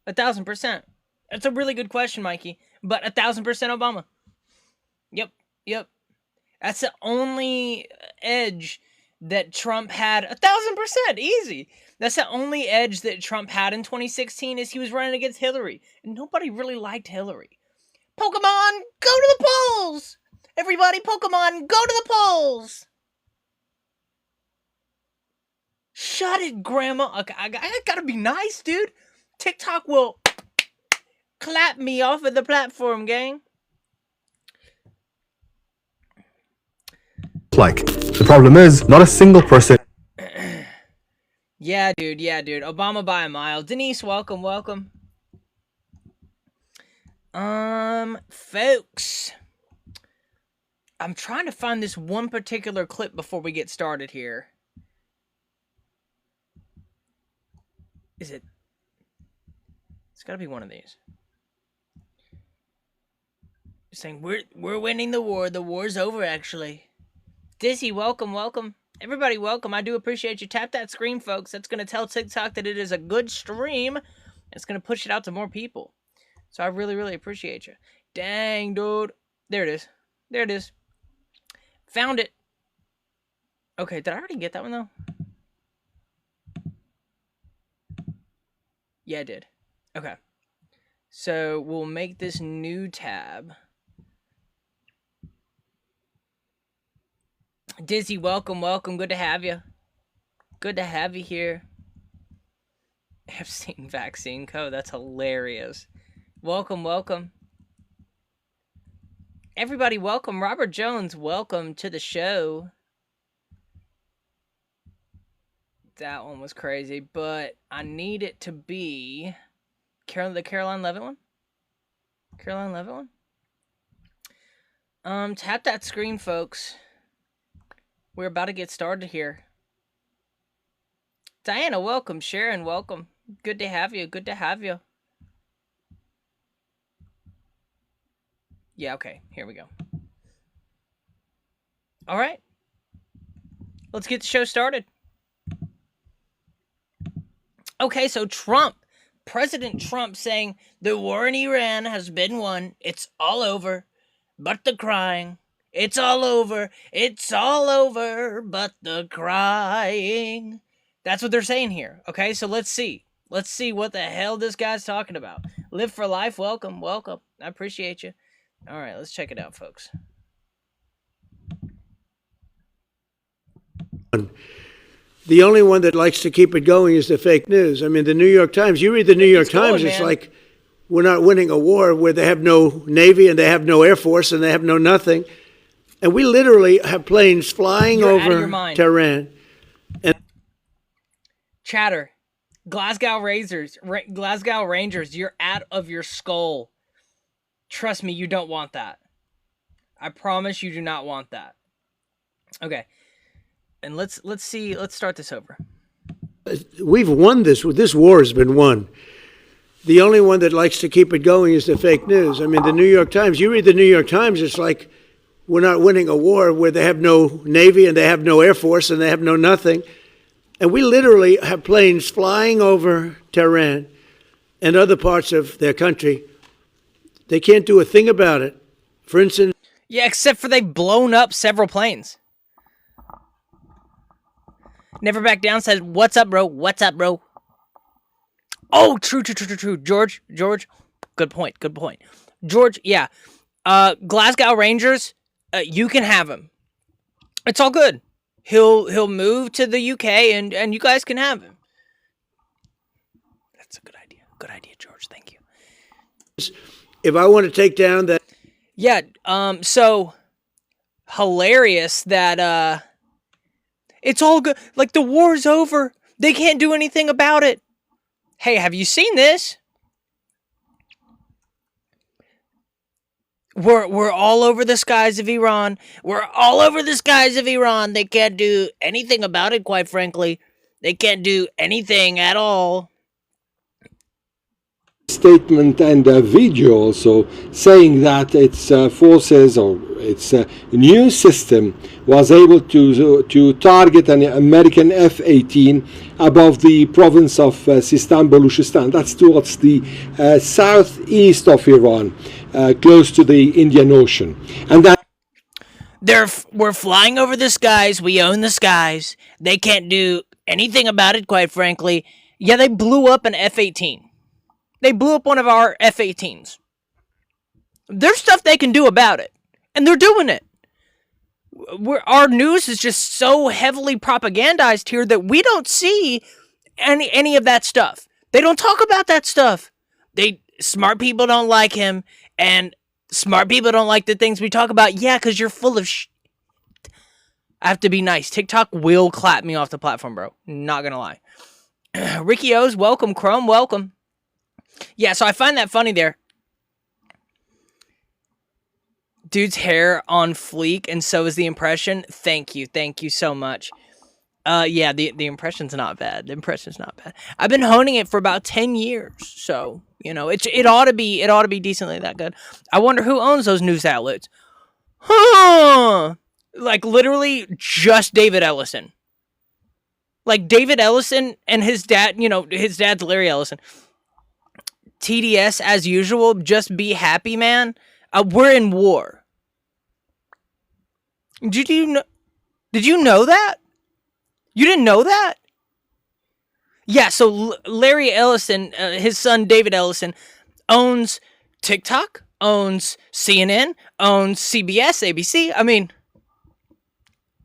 1,000%. That's a really good question, Mikey. But 1,000% Obama. Yep. Yep. That's the only edge that Trump had. 1,000% easy. That's the only edge that Trump had in 2016 is he was running against Hillary. And nobody really liked Hillary. Pokemon, go to the polls! Everybody, Pokemon, go to the polls! Shut it, Grandma. Okay, I gotta be nice, dude. TikTok will clap me off of the platform, gang. Like, the problem is, not a single person. Yeah, dude. Obama by a mile. Denise, welcome. Folks. I'm trying to find this one particular clip before we get started here. Is it? It's gotta be one of these. Saying we're winning the war. The war's over, actually. Dizzy, welcome. Everybody, welcome. I do appreciate you. Tap that screen, folks. That's gonna tell TikTok that it is a good stream. It's gonna push it out to more people. So I really, really appreciate you. Dang, dude. There it is. Found it. Okay, did I already get that one, though? Yeah, I did. Okay. So we'll make this new tab. Dizzy, welcome. Good to have you. Good to have you here. Epstein Vaccine Co. That's hilarious. Welcome. Everybody, welcome. Robert Jones, welcome to the show. That one was crazy, but I need it to be the Caroline Levitt one. Tap that screen, folks. We're about to get started here. Diana, welcome. Sharon, welcome. Good to have you. Yeah, okay. Here we go. All right. Let's get the show started. Okay, so President Trump saying the war in Iran has been won. It's all over. But the crying. It's all over but the crying. That's what they're saying here. Okay, so let's see what the hell this guy's talking about. Live for life, welcome. I appreciate you. All right, let's check it out, folks. The only one that likes to keep it going is the fake news. I mean, the New York Times, you read the New York Times, it's like we're not winning a war where they have no Navy and they have no Air Force and they have no nothing. And we literally have planes flying over Tehran. And Chatter, Glasgow Rangers, you're out of your skull. Trust me, you don't want that. I promise you do not want that. Okay. And let's start this over. We've won this. This war has been won. The only one that likes to keep it going is the fake news. I mean, the New York Times, you read the New York Times, it's like we're not winning a war where they have no Navy and they have no Air Force and they have no nothing. And we literally have planes flying over Tehran and other parts of their country. They can't do a thing about it. For instance... Yeah, except for they've blown up several planes. Never Back Down says, what's up, bro? Oh, true. George, good point. George, yeah. Glasgow Rangers, you can have him. It's all good. He'll move to the UK and you guys can have him. That's a good idea. Good idea, George. Thank you. If I want to take down that... Yeah, so hilarious that it's all good. Like, the war's over. They can't do anything about it. Hey, have you seen this? We're all over the skies of Iran. They can't do anything about it, quite frankly. They can't do anything at all. statement and a video also saying that its forces or its new system was able to target an American F-18 above the province of Sistan Baluchistan. That's towards the southeast of Iran, close to the Indian Ocean. And that We're flying over the skies. We own the skies. They can't do anything about it, quite frankly. Yeah, they blew up an F-18. They blew up one of our F-18s. There's stuff they can do about it, and they're doing it. Our news is just so heavily propagandized here that we don't see any of that stuff. They don't talk about that stuff. Smart people don't like him, and smart people don't like the things we talk about. Yeah, because you're full of I have to be nice. TikTok will clap me off the platform, bro. Not gonna lie. Ricky O's, welcome. Chrome, welcome. Yeah, so I find that funny there. Dude's hair on fleek, and so is the impression. Thank you so much. Yeah, the impression's not bad. The impression's not bad. I've been honing it for about 10 years, so you know it ought to be decently that good. I wonder who owns those news outlets. Huh? Like literally just David Ellison. Like David Ellison and his dad. You know, his dad's Larry Ellison. TDS as usual. Just be happy, man. We're in war. Did you know that? You didn't know that? Yeah, so Larry Ellison, his son David Ellison, owns TikTok, owns CNN, owns CBS, ABC. I mean,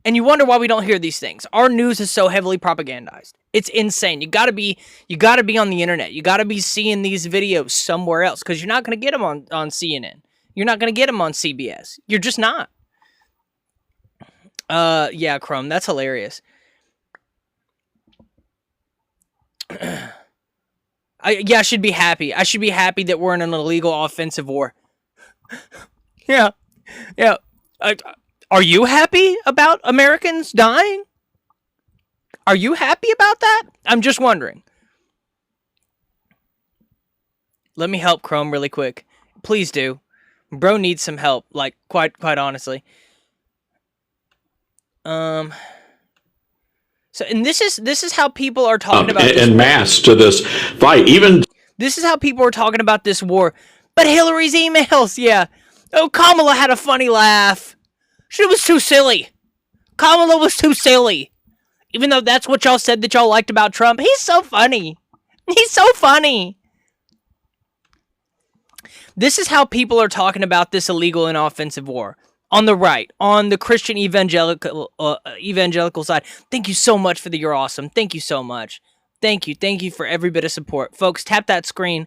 and you wonder why we don't hear these things. Our news is so heavily propagandized. It's insane. You gotta be on the internet. You gotta be seeing these videos somewhere else because you're not gonna get them on CNN. You're not gonna get them on CBS. You're just not. Yeah, Chrome, that's hilarious. I should be happy. I should be happy that we're in an illegal offensive war. Yeah. Are you happy about Americans dying? Are you happy about that? I'm just wondering. Let me help Chrome really quick. Please do. Bro needs some help, like quite honestly. So, and this is how people are talking about this en masse to this fight. Even this is how people are talking about this war. But Hillary's emails, yeah. Oh, Kamala had a funny laugh. She was too silly. Kamala was too silly. Even though that's what y'all said that y'all liked about Trump. He's so funny. He's so funny. This is how people are talking about this illegal and offensive war. On the right, on the Christian evangelical side. Thank you so much for the you're awesome. Thank you so much. Thank you for every bit of support. Folks, tap that screen.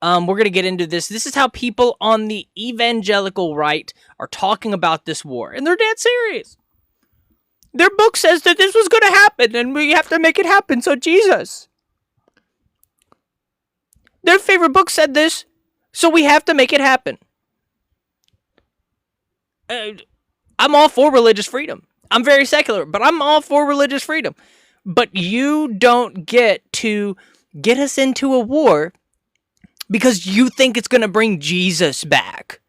We're going to get into this. This is how people on the evangelical right are talking about this war. And they're dead serious. Their book says that this was going to happen and we have to make it happen. So Jesus. Their favorite book said this. So we have to make it happen. I'm all for religious freedom. I'm very secular, but I'm all for religious freedom. But you don't get to get us into a war because you think it's going to bring Jesus back.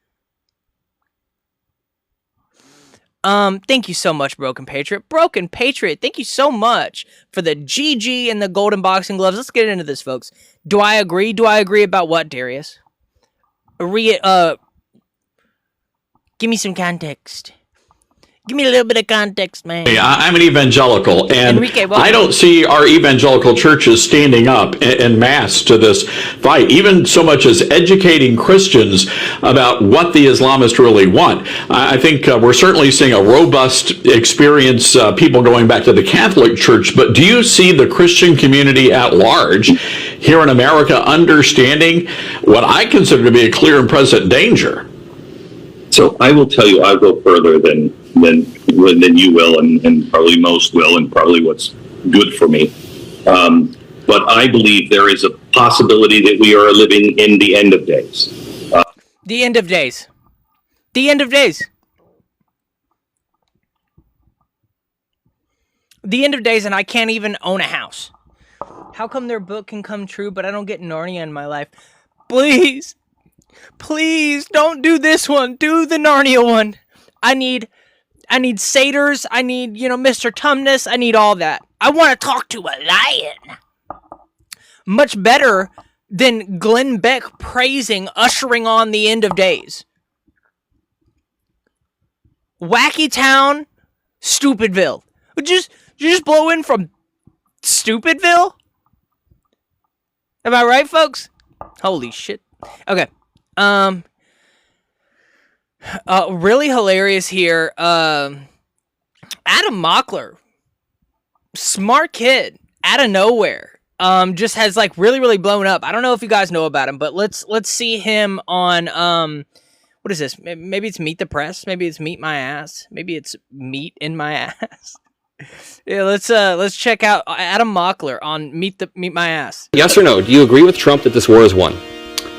Thank you so much, Broken Patriot. Broken Patriot, thank you so much for the GG and the golden boxing gloves. Let's get into this, folks. Do I agree? Do I agree about what, Darius? Give me some context. Give me a little bit of context, man. I'm an evangelical, and Enrique, I don't see our evangelical churches standing up en masse to this fight, even so much as educating Christians about what the Islamists really want. I think we're certainly seeing a robust experience, people going back to the Catholic Church, but do you see the Christian community at large here in America understanding what I consider to be a clear and present danger? So I will tell you, I'll go further than you will, and probably most will, and probably what's good for me. But I believe there is a possibility that we are living in the end of days. The end of days. The end of days. The end of days, and I can't even own a house. How come their book can come true, but I don't get Narnia in my life? Please. Please don't do this one. Do the Narnia one. I need satyrs. I need, Mr. Tumnus. I need all that. I want to talk to a lion. Much better than Glenn Beck praising ushering on the end of days. Wacky Town, Stupidville. Did you just blow in from Stupidville? Am I right, folks? Holy shit. Okay. Really hilarious here. Adam Mockler, smart kid, out of nowhere. Just has like really blown up. I don't know if you guys know about him, but let's see him on what is this? Maybe it's Meet the Press. Maybe it's Meet My Ass. Maybe it's Meat in My Ass. Yeah, let's check out Adam Mockler on Meet My Ass. Yes or no? Do you agree with Trump that this war is won?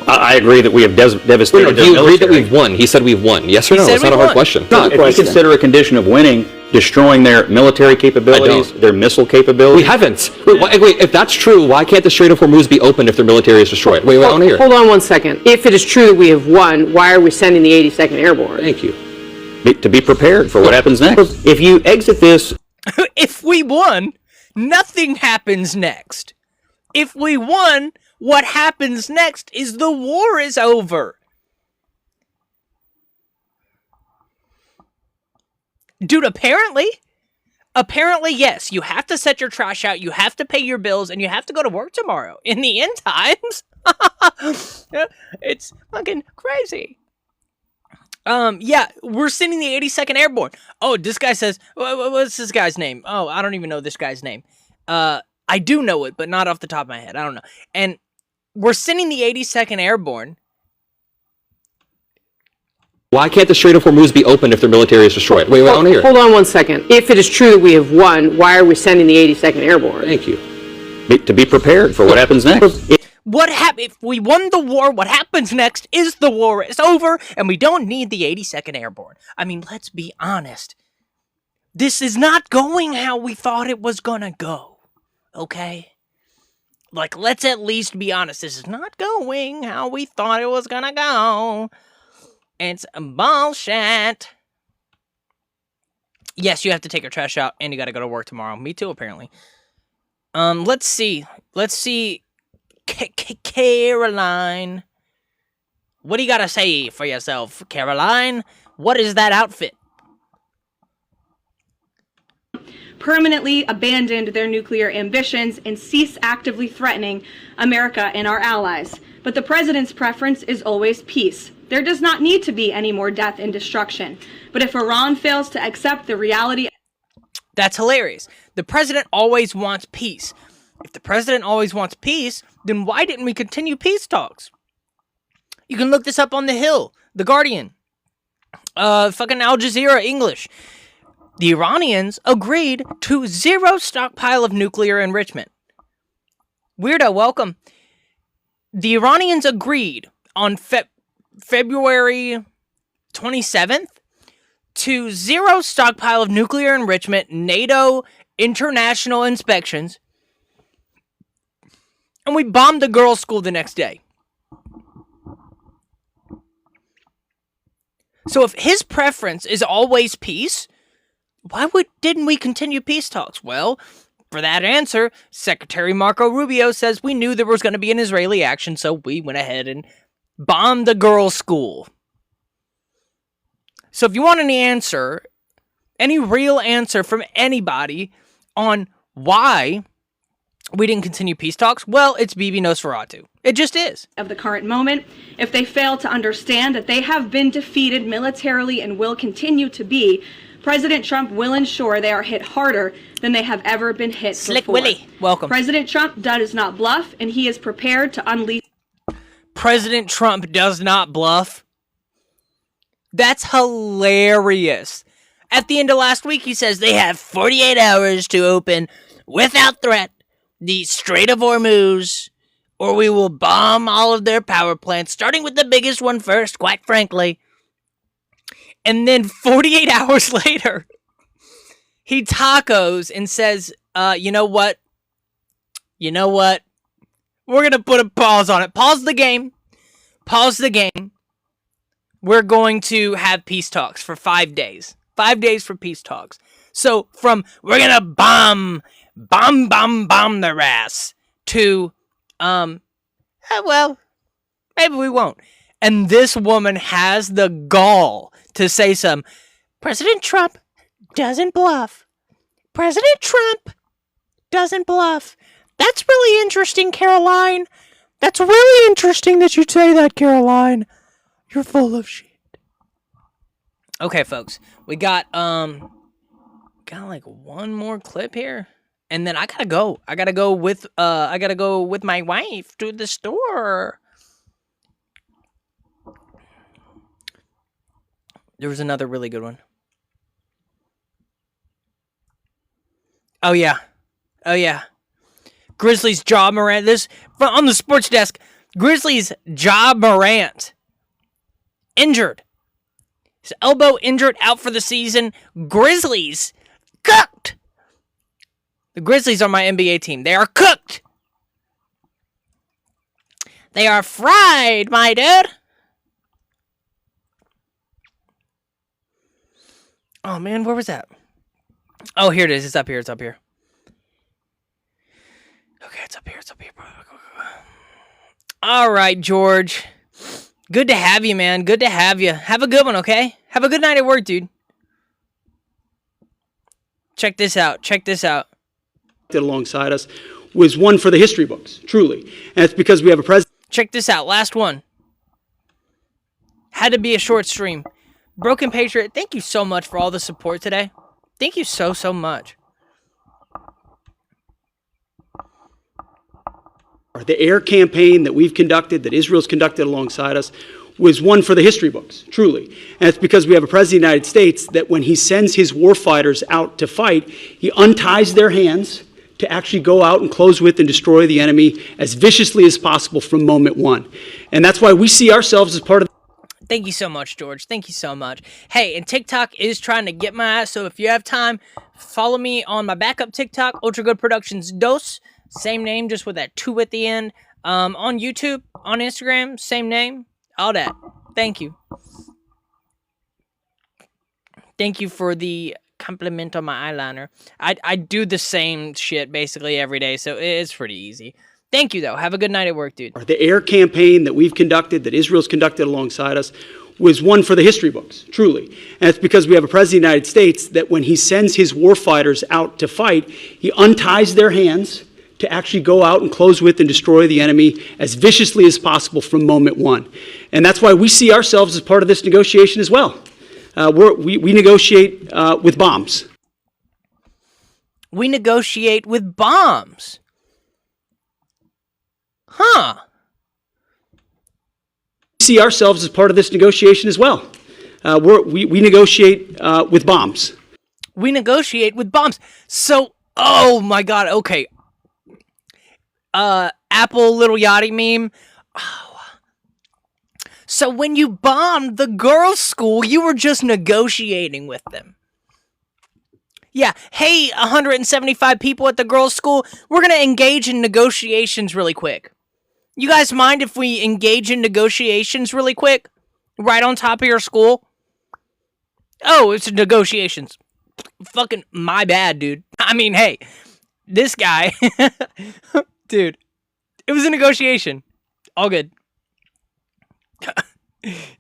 I agree that we have devastated Do you agree that we've won? He said we've won. Yes or no? It's not a hard question. No, if you consider a condition of winning destroying their military capabilities, their missile capabilities. We haven't. Wait, if that's true, why can't the Strait of Hormuz be opened if their military is destroyed? Wait, I want to hear. Hold on one second. If it is true that we have won, why are we sending the 82nd Airborne? Thank you. To be prepared for what happens next. If you exit this... If we won, nothing happens next. If we won, what happens next is the war is over. Dude, apparently, yes, you have to set your trash out, you have to pay your bills, and you have to go to work tomorrow. In the end times, it's fucking crazy. Yeah, we're sending the 82nd Airborne. Oh, this guy says, what's this guy's name? Oh, I don't even know this guy's name. I do know it, but not off the top of my head. I don't know. And we're sending the 82nd Airborne. Why can't the Strait of Hormuz be opened if their military is destroyed? Wait, I want to hear. Hold on one second. If it is true that we have won, why are we sending the 82nd Airborne? Thank you. To be prepared for what happens next. If we won the war, what happens next is the war is over, and we don't need the 82nd Airborne. I mean, let's be honest. This is not going how we thought it was gonna go. Okay? Like, let's at least be honest. This is not going how we thought it was gonna go. It's bullshit. Yes, you have to take your trash out, and you gotta go to work tomorrow. Me too, apparently. Let's see. Caroline. What do you gotta say for yourself, Caroline? What is that outfit? Permanently abandoned their nuclear ambitions and cease actively threatening America and our allies. But the president's preference is always peace. There does not need to be any more death and destruction. But if Iran fails to accept the reality... That's hilarious. The president always wants peace. If the president always wants peace, then why didn't we continue peace talks? You can look this up on The Hill, The Guardian, fucking Al Jazeera English. The Iranians agreed to zero stockpile of nuclear enrichment. Weirdo, welcome. The Iranians agreed on February 27th to zero stockpile of nuclear enrichment, NATO international inspections, and we bombed the girls' school the next day. So if his preference is always peace, why didn't we continue peace talks? Well, for that answer, Secretary Marco Rubio says we knew there was going to be an Israeli action, so we went ahead and bombed the girls' school. So if you want any real answer from anybody on why we didn't continue peace talks, well, it's Bibi Nosferatu. It just is. Of the current moment, if they fail to understand that they have been defeated militarily and will continue to be, President Trump will ensure they are hit harder than they have ever been hit Slick before. Willie, welcome. President Trump does not bluff, and he is prepared to unleash... President Trump does not bluff? That's hilarious. At the end of last week, he says they have 48 hours to open, without threat, the Strait of Hormuz, or we will bomb all of their power plants, starting with the biggest one first, quite frankly. And then 48 hours later, he tacos and says, you know what? We're going to put a pause on it. Pause the game. pause the game. We're going to have peace talks for 5 days. 5 days for peace talks. So from we're gonna bomb their ass to well, maybe we won't. And this woman has the gall to say President Trump doesn't bluff. President Trump doesn't bluff. That's really interesting, Caroline. That's really interesting that you'd say that, Caroline. You're full of shit. Okay, folks. We got like one more clip here. And then I gotta go. I gotta go with my wife to the store. There was another really good one. Oh yeah. Grizzlies Ja Morant. This on the sports desk. Grizzlies Ja Morant injured. His elbow injured, out for the season. Grizzlies cooked. The Grizzlies are my NBA team. They are cooked. They are fried, my dude. Oh man, where was that? Oh, here it is. It's up here. Okay, it's up here. All right, George. Good to have you, man. Good to have you. Have a good one, okay? Have a good night at work, dude. Check this out. Alongside us was one for the history books, truly. And it's because we have a president. Check this out. Last one. Had to be a short stream. Broken Patriot, thank you so much for all the support today. Thank you so much. The air campaign that we've conducted, that Israel's conducted alongside us, was one for the history books, truly. And it's because we have a president of the United States that when he sends his warfighters out to fight, he unties their hands to actually go out and close with and destroy the enemy as viciously as possible from moment one. And that's why we see ourselves as part of. Thank you so much, George. Thank you so much. Hey, and TikTok is trying to get my ass, so if you have time, follow me on my backup TikTok, Ultragoodproductions Dos. Same name, just with that 2 at the end. On YouTube, on Instagram, same name, all that. Thank you. Thank you for the compliment on my eyeliner. I do the same shit basically every day, so it's pretty easy. Thank you, though. Have a good night at work, dude. The air campaign that we've conducted, that Israel's conducted alongside us, was one for the history books, truly. And it's because we have a president of the United States that when he sends his warfighters out to fight, he unties their hands to actually go out and close with and destroy the enemy as viciously as possible from moment one. And that's why we see ourselves as part of this negotiation as well. We negotiate with bombs. We negotiate with bombs. Huh. We see ourselves as part of this negotiation as well. We negotiate with bombs. We negotiate with bombs. So, oh my God, okay. Apple Little Yachty meme. Oh. So when you bombed the girls' school, you were just negotiating with them. Yeah, hey, 175 people at the girls' school, we're going to engage in negotiations really quick. You guys mind if we engage in negotiations really quick? Right on top of your school? Oh, it's negotiations. Fucking my bad, dude. I mean, hey, this guy... Dude, it was a negotiation. All good.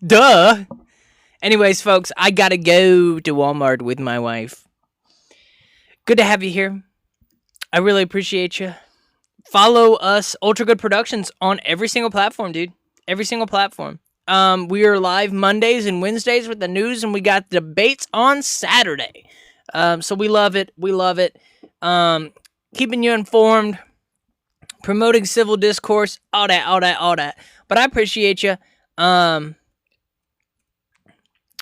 Duh. Anyways, folks, I gotta go to Walmart with my wife. Good to have you here. I really appreciate you. Follow us, Ultra Good Productions, on every single platform, dude. Every single platform. We are live Mondays and Wednesdays with the news, and we got debates on Saturday. So we love it. We love it. Keeping you informed. Promoting civil discourse, all that. But I appreciate you. We're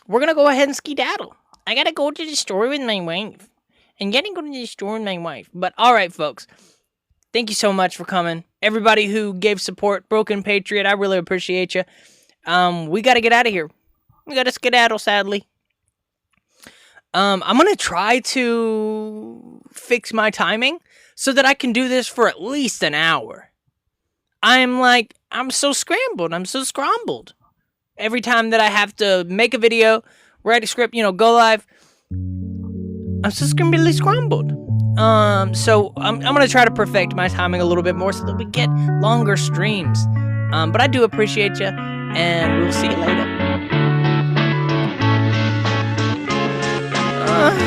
going to go ahead and skedaddle. I got to go to the store with my wife. But all right, folks. Thank you so much for coming. Everybody who gave support, Broken Patriot, I really appreciate you. We got to get out of here. We got to skedaddle, sadly. I'm going to try to fix my timing so that I can do this for at least an hour. I'm like I'm so scrambled. I'm so scrambled. Every time that I have to make a video, write a script, go live, I'm so scrambled. So I'm gonna try to perfect my timing a little bit more so that we get longer streams. But I do appreciate you, and we'll see you later.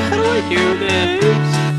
How do I do this?